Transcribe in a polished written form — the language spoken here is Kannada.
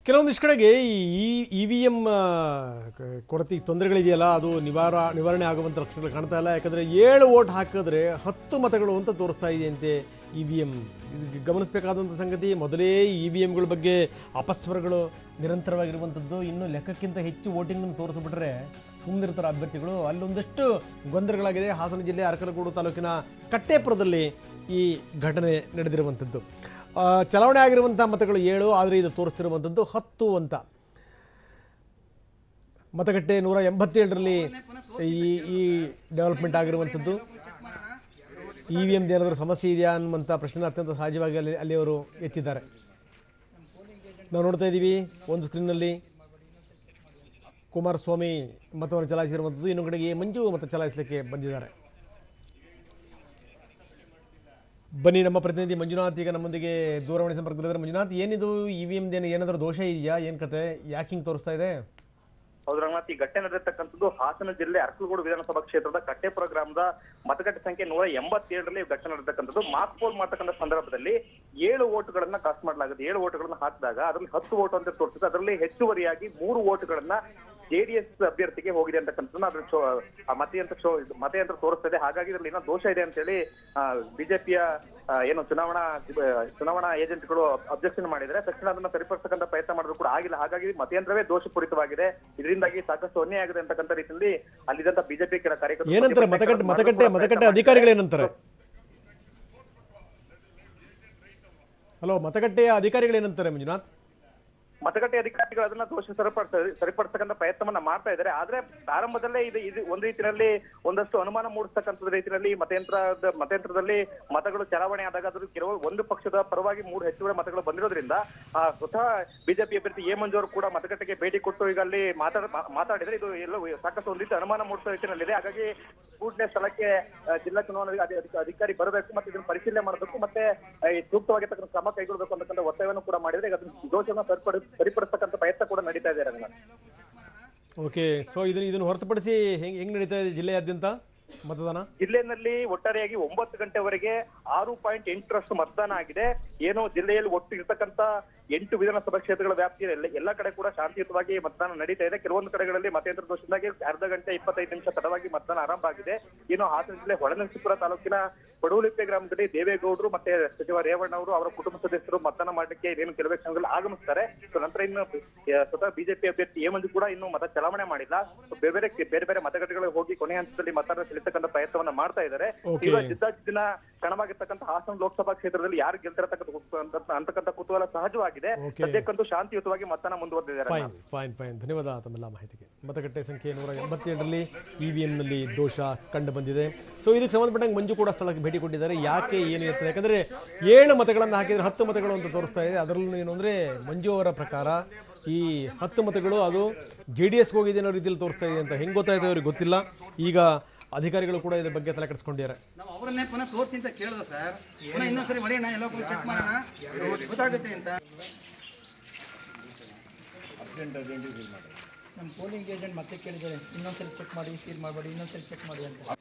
ಕೆಲವೊಂದಿಷ್ಟು ಕಡೆಗೆ ಈ EVM ಕೊರತೆ ತೊಂದರೆಗಳಿದೆಯಲ್ಲ ಅದು ನಿವಾರಣೆ ಆಗುವಂಥ ಲಕ್ಷಣಗಳು ಕಾಣ್ತಾ ಇಲ್ಲ. ಯಾಕಂದರೆ 7 ವೋಟ್ ಹಾಕಿದ್ರೆ 10 ಮತಗಳು ಅಂತ ತೋರಿಸ್ತಾ ಇದೆಯಂತೆ EVM. ಇದು ಗಮನಿಸಬೇಕಾದಂಥ ಸಂಗತಿ. ಮೊದಲೇ EVMಗಳ ಬಗ್ಗೆ ಅಪಸ್ವರಗಳು ನಿರಂತರವಾಗಿರುವಂಥದ್ದು. ಇನ್ನು ಲೆಕ್ಕಕ್ಕಿಂತ ಹೆಚ್ಚು ವೋಟಿಂಗನ್ನು ತೋರಿಸ್ಬಿಟ್ರೆ ಸುಮ್ಮನಿರ್ತಾರೆ ಅಭ್ಯರ್ಥಿಗಳು. ಅಲ್ಲೊಂದಷ್ಟು ಗೊಂದಲಗಳಾಗಿದೆ. ಹಾಸನ ಜಿಲ್ಲೆ ಅರಕಲಗೂಡು ತಾಲೂಕಿನ ಕಟ್ಟೇಪುರದಲ್ಲಿ ಈ ಘಟನೆ ನಡೆದಿರುವಂಥದ್ದು. ಚಲಾವಣೆ ಆಗಿರುವಂಥ ಮತಗಳು 7, ಆದರೆ ಇದು ತೋರಿಸ್ತಿರುವಂಥದ್ದು 10 ಅಂತ. ಮತಗಟ್ಟೆ 187ರಲ್ಲಿ ಈ ಡೆವಲಪ್ಮೆಂಟ್ ಆಗಿರುವಂಥದ್ದು. EVM ಏನಾದರೂ ಸಮಸ್ಯೆ ಇದೆಯಾ ಅನ್ನುವಂಥ ಪ್ರಶ್ನೆ ಅತ್ಯಂತ ಸಹಜವಾಗಿ ಅಲ್ಲಿ ಅವರು ಎತ್ತಿದ್ದಾರೆ. ನಾವು ನೋಡ್ತಾ ಇದ್ದೀವಿ ಒಂದು ಸ್ಕ್ರೀನ್ನಲ್ಲಿ ಕುಮಾರಸ್ವಾಮಿ ಮತವನ್ನು ಚಲಾಯಿಸಿರುವಂಥದ್ದು, ಇನ್ನೊಂದು ಕಡೆಗೆ ಮಂಜು ಮತ ಚಲಾಯಿಸಲಿಕ್ಕೆ ಬಂದಿದ್ದಾರೆ. ಬನ್ನಿ, ನಮ್ಮ ಪ್ರತಿನಿಧಿ ಮಂಜುನಾಥ್ ಈಗ ನಮ್ಮೊಂದಿಗೆ ದೂರವಾಣಿ ಸಂಪರ್ಕದಲ್ಲಿದ್ದಾರೆ. ಮಂಜುನಾಥ್, ಏನಿದು EVM ಏನಾದರೂ ದೋಷ ಇದೆಯಾ? ಏನು ಕತೆ, ಯಾಕೆ ಹಿಂಗೆ ತೋರಿಸ್ತಾ ಇದೆ? ಹೌದು ರಂಗನಾಥ್, ಈ ಘಟನೆ ನಡೆದಿರ್ತಕ್ಕಂಥದ್ದು ಹಾಸನ ಜಿಲ್ಲೆ ಅರಕಲಗೂಡು ವಿಧಾನಸಭಾ ಕ್ಷೇತ್ರದ ಕಟ್ಟೇಪುರ ಗ್ರಾಮದ ಮತಗಟ್ಟೆ ಸಂಖ್ಯೆ 187ರಲ್ಲಿ ಘಟನೆ ನಡೆದಿರ್ತಕ್ಕಂಥದ್ದು. ಮಾಕ್ ಪೋಲ್ ಮಾಡ್ತಕ್ಕಂಥ ಸಂದರ್ಭದಲ್ಲಿ 7 ವೋಟ್ಗಳನ್ನ ಕಾಸ್ಟ್ ಮಾಡಲಾಗಿದೆ. 7 ವೋಟ್ಗಳನ್ನ ಹಾಕಿದಾಗ ಅದರಲ್ಲಿ 10 ವೋಟ್ ಅಂತ ತೋರಿಸಿದೆ. ಅದರಲ್ಲಿ ಹೆಚ್ಚುವರಿಯಾಗಿ 3 ವೋಟ್ಗಳನ್ನ JDS ಅಭ್ಯರ್ಥಿಗೆ ಹೋಗಿದೆ ಅಂತಕ್ಕಂಥದ್ದನ್ನ ಅದ್ರ ಮತಯಂತ್ರ ತೋರಿಸ್ತಾ ಇದೆ. ಹಾಗಾಗಿ ಇದರಲ್ಲಿ ಏನೋ ದೋಷ ಇದೆ ಅಂತ ಹೇಳಿ ಬಿಜೆಪಿಯ ಏನು ಚುನಾವಣಾ ಏಜೆಂಟ್ಗಳು ಅಬ್ಜೆಕ್ಷನ್ ಮಾಡಿದ್ರೆ ತಕ್ಷಣ ಅದನ್ನ ಸರಿಪಡಿಸತಕ್ಕಂಥ ಪ್ರಯತ್ನ ಮಾಡಿದ್ರು ಕೂಡ ಆಗಿಲ್ಲ. ಹಾಗಾಗಿ ಮತಯಂತ್ರವೇ ದೋಷಪೂರಿತವಾಗಿದೆ. ಇದರಿಂದಾಗಿ ಸಾಕಷ್ಟು ಅನ್ಯಾಯ ಆಗಿದೆ ಅಂತಕ್ಕಂಥ ರೀತಿಯಲ್ಲಿ ಅಲ್ಲಿದ್ದಂತ ಬಿಜೆಪಿ ಕಾರ್ಯಕರ್ತರು ಏನಂತಾರೆ? ಮತಗಟ್ಟೆ ಅಧಿಕಾರಿಗಳು ಏನಂತಾರೆ? ಹಲೋ, ಮತಗಟ್ಟೆಯ ಅಧಿಕಾರಿಗಳು ಏನಂತಾರೆ ಮಂಜುನಾಥ್? ಮತಗಟ್ಟೆ ಅಧಿಕಾರಿಗಳು ಅದನ್ನ ದೋಷ ಸರಿಪಡಿಸತಕ್ಕಂಥ ಪ್ರಯತ್ನವನ್ನ ಮಾಡ್ತಾ ಇದ್ದಾರೆ. ಆದ್ರೆ ಪ್ರಾರಂಭದಲ್ಲೇ ಇದು ಒಂದ್ ರೀತಿಯಲ್ಲಿ ಒಂದಷ್ಟು ಅನುಮಾನ ಮೂಡಿಸ್ತಕ್ಕಂಥ ರೀತಿಯಲ್ಲಿ ಮತಯಂತ್ರದಲ್ಲಿ ಮತಗಳು ಚಲಾವಣೆ ಆದಾಗ ಅದ್ರ ಕೆಲವು ಒಂದು ಪಕ್ಷದ ಪರವಾಗಿ 3 ಹೆಚ್ಚುವರಿ ಮತಗಳು ಬಂದಿರೋದ್ರಿಂದ ಸ್ವತಃ ಬಿಜೆಪಿ ಅಭ್ಯರ್ಥಿ ಎ ಮಂಜು ಅವರು ಕೂಡ ಮತಗಟ್ಟೆಗೆ ಭೇಟಿ ಕೊಟ್ಟು ಈಗ ಅಲ್ಲಿ ಮಾತಾಡಿದ್ರೆ ಇದು ಎಲ್ಲ ಸಾಕಷ್ಟು ಒಂದ್ ರೀತಿ ಅನುಮಾನ ಮೂಡಿಸೋ ರೀತಿಯಲ್ಲಿದೆ. ಹಾಗಾಗಿ ಕೂಡಲೇ ಸ್ಥಳಕ್ಕೆ ಜಿಲ್ಲಾ ಚುನಾವಣಾ ಅಧಿಕಾರಿ ಬರಬೇಕು ಮತ್ತೆ ಇದನ್ನು ಪರಿಶೀಲನೆ ಮಾಡಬೇಕು ಮತ್ತೆ ಸೂಕ್ತವಾಗಿರ್ತಕ್ಕಂಥ ಕ್ರಮ ಕೈಗೊಳ್ಳಬೇಕು ಅಂತಕ್ಕಂಥ ಒತ್ತಾಯವನ್ನು ಕೂಡ ಮಾಡಿದ್ರೆ ಈಗ ಅದನ್ನ ದೋಷವನ್ನು ಸರಿಪಡಿಸತಕ್ಕಂಥ ಪ್ರಯತ್ನ ಕೂಡ ನಡೀತಾ ಇದೆ ರಂಗನಾಥ್. ಓಕೆ, ಸೊ ಇದನ್ನು ಹೊರತುಪಡಿಸಿ ಹೆಂಗ್ ನಡೀತಾ ಇದೆ ಜಿಲ್ಲೆಯಾದ್ಯಂತ ಮತದಾನ? ಜಿಲ್ಲೆಯಲ್ಲಿ ಒಟ್ಟಾರೆಯಾಗಿ 9 ಗಂಟೆವರೆಗೆ 6.8ರಷ್ಟು ಮತದಾನ ಆಗಿದೆ. ಏನು ಜಿಲ್ಲೆಯಲ್ಲಿ ಒಟ್ಟು ಇರತಕ್ಕಂತ 8 ವಿಧಾನಸಭಾ ಕ್ಷೇತ್ರಗಳ ವ್ಯಾಪ್ತಿಯಲ್ಲಿ ಎಲ್ಲ ಕಡೆ ಕೂಡ ಶಾಂತಿಯುತವಾಗಿ ಮತದಾನ ನಡೀತಾ ಇದೆ. ಕೆಲವೊಂದು ಕಡೆಗಳಲ್ಲಿ ಮತಯಂತ್ರ ದೋಷದಿಂದಾಗಿ ಅರ್ಧ ಗಂಟೆ 25 ನಿಮಿಷ ತಡವಾಗಿ ಮತದಾನ ಆರಂಭ ಆಗಿದೆ. ಇನ್ನು ಹಾಸನ ಜಿಲ್ಲೆ ಹೊಳೆನರಸೀಪುರ ತಾಲೂಕಿನ ಪಡುವಲಿಪ್ಪೆ ಗ್ರಾಮದಲ್ಲಿ ದೇವೇಗೌಡರು ಮತ್ತೆ ಸಚಿವ ರೇವಣ್ಣ ಅವರು ಅವರ ಕುಟುಂಬ ಸದಸ್ಯರು ಮತದಾನ ಮಾಡಲಿಕ್ಕೆ ಏನು ಕೆಲವೇ ಕ್ಷಣಗಳಲ್ಲಿ ಆಗಮಿಸ್ತಾರೆ. ನಂತರ ಇನ್ನು ಸ್ವತಃ ಬಿಜೆಪಿ ಅಭ್ಯರ್ಥಿ ಎ ಮಂಜು ಕೂಡ ಇನ್ನು ಮತ ಚಲಾವಣೆ ಮಾಡಿಲ್ಲ. ಬೇರೆ ಬೇರೆ ಮತಗಟ್ಟೆಗಳಿಗೆ ಹೋಗಿ ಕೊನೆ ಹಂತದಲ್ಲಿ ಮತದಾನ ಸಲ್ಲಿಸತಕ್ಕಂಥ ಪ್ರಯತ್ನವನ್ನ ಮಾಡ್ತಾ ಇದ್ದಾರೆ. ಈಗ ಜಿದ್ದಾಜಿದ್ದಿನ ಕಣವಾಗಿರ್ತಕ್ಕಂಥ ಹಾಸನ ಲೋಕಸಭಾ ಕ್ಷೇತ್ರದಲ್ಲಿ ಯಾರು ಗೆಲ್ತಿರತಕ್ಕಂಥ ಕುತೂಹಲ ಸಹಜವಾಗಿದೆ. ಸದ್ಯಕ್ಕಂತೂ ಶಾಂತಿಯುತವಾಗಿ ಮತದಾನ ಮುಂದುವರೆದಿದ್ದಾರೆ. ಫೈನ್, ಧನ್ಯವಾದ ತಮ್ಮೆಲ್ಲ ಮಾಹಿತಿಗೆ. ಮತಗಟ್ಟೆ ಸಂಖ್ಯೆ 187ರಲ್ಲಿ EVMನಲ್ಲಿ ದೋಷ ಕಂಡು ಬಂದಿದೆ. ಸೊ ಇದಕ್ಕೆ ಸಂಬಂಧಪಟ್ಟಂಗೆ ಮಂಜು ಕೂಡ ಸ್ಥಳಕ್ಕೆ ಭೇಟಿ ಕೊಟ್ಟಿದ್ದಾರೆ. ಯಾಕೆ ಏನು ಇರ್ತದೆ? ಯಾಕಂದರೆ 7 ಮತಗಳನ್ನು ಹಾಕಿದರೆ 10 ಮತಗಳು ಅಂತ ತೋರಿಸ್ತಾ ಇದೆ. ಅದರಲ್ಲೂ ಏನು ಅಂದರೆ ಮಂಜು ಅವರ ಪ್ರಕಾರ ಈ 10 ಮತಗಳು ಅದು JDSಗೆ ಹೋಗಿದೆ ಅನ್ನೋ ರೀತಿಯಲ್ಲಿ ತೋರಿಸ್ತಾ ಇದೆ ಅಂತ ಹೆಂಗೆ ಗೊತ್ತಾಯ್ತು ಅವ್ರಿಗೆ ಗೊತ್ತಿಲ್ಲ. ಈಗ ಅಧಿಕಾರಿಗಳು ಕೂಡ ಇದ್ರ ಬಗ್ಗೆ ತಲೆ ಕೆಡಿಸ್ಕೊಂಡಿದ್ದಾರೆ. ನಾವು ಅವರನ್ನೇ ಪುನಃ ತೋರಿಸಿ ಅಂತ ಕೇಳಿದ್ರು ಸರ್. ಪುನಃ ಇನ್ನೊಂದ್ಸರಿ ಹೊಡೆಯೋಣ, ಎಲ್ಲ ಚೆಕ್ ಮಾಡೋಣ, ಗೊತ್ತಾಗುತ್ತೆ ಅಂತ. ನಮ್ಮ ಪೋಲಿಂಗ್ ಏಜೆಂಟ್ ಮತ್ತೆ ಕೇಳಿದ್ದಾರೆ, ಇನ್ನೊಂದ್ಸರಿ ಚೆಕ್ ಮಾಡಿ, ಸೀಲ್ ಮಾಡಬೇಡಿ, ಇನ್ನೊಂದ್ಸರಿ ಚೆಕ್ ಮಾಡಿ ಅಂತ.